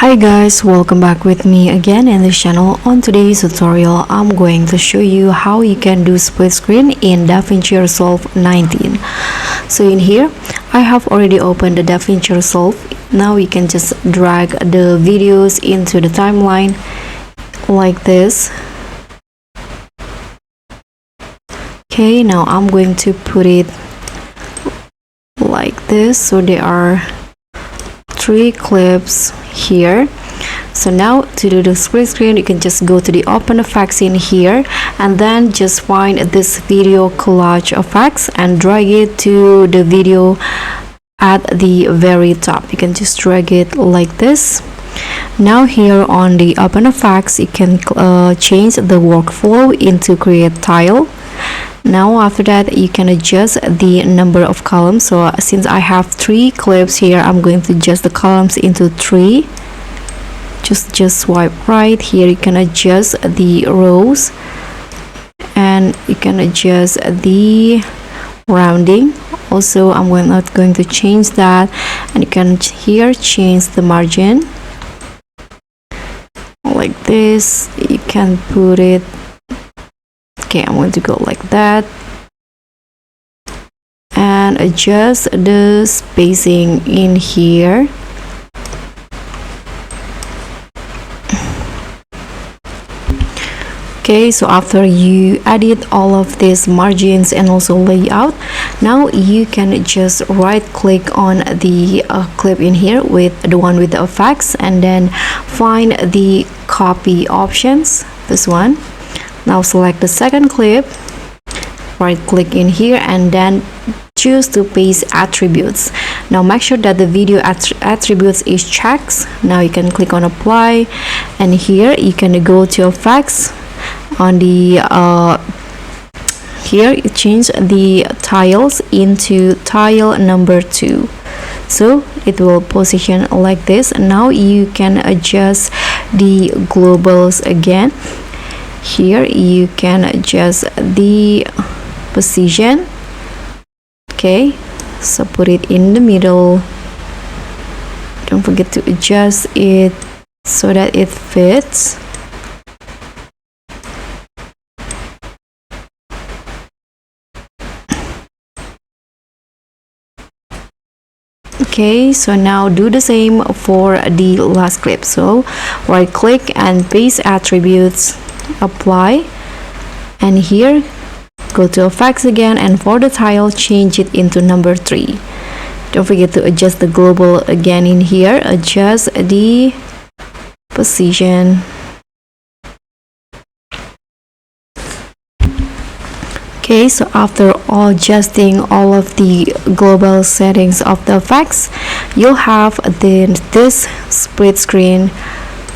Hi guys, welcome back with me again in this channel. On today's tutorial, I'm going to show you how you can do split screen in Davinci Resolve 19. So in here, I have already opened the Davinci Resolve. Now you can just drag the videos into the timeline like this. Okay, now I'm going to put it like this. So there are 3 clips here. So now to do the split screen, you can just go to the open effects in here and then just find this video collage effects and drag it to the video at the very top. You can just drag it like this. Now here on the open effects, you can change the workflow into create tile. Now after that, you can adjust the number of columns. So since I have 3 clips here, I'm going to adjust the columns into 3. Just swipe right. Here you can adjust the rows and you can adjust the rounding. Also, I'm not going to change that, and you can here change the margin like this. You can put it. Okay, I'm going to go like that and adjust the spacing in here. Okay, so after you edit all of these margins and also layout, now you can just right click on the clip in here with the one with the effects and then find the copy options, this one. Now select the second clip, right click in here and then choose to paste attributes. Now make sure that the video attributes is checked. Now you can click on apply, and here you can go to effects. On the here you change the tiles into tile number 2, so it will position like this. Now you can adjust the globals again. Here you can adjust the position. Okay, so put it in the middle. Don't forget to adjust it so that it fits. Okay, so now do the same for the last clip. So right click and paste attributes, apply, and here go to effects again, and for the tile change it into number 3. Don't forget to adjust the global again in here, adjust the position. Okay, so after adjusting all of the global settings of the effects, you'll have this split screen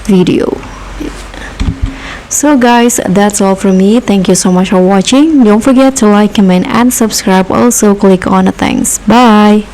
video. So guys, that's all from me. Thank you so much for watching. Don't forget to like, comment, and subscribe. Also click on the thanks. Bye.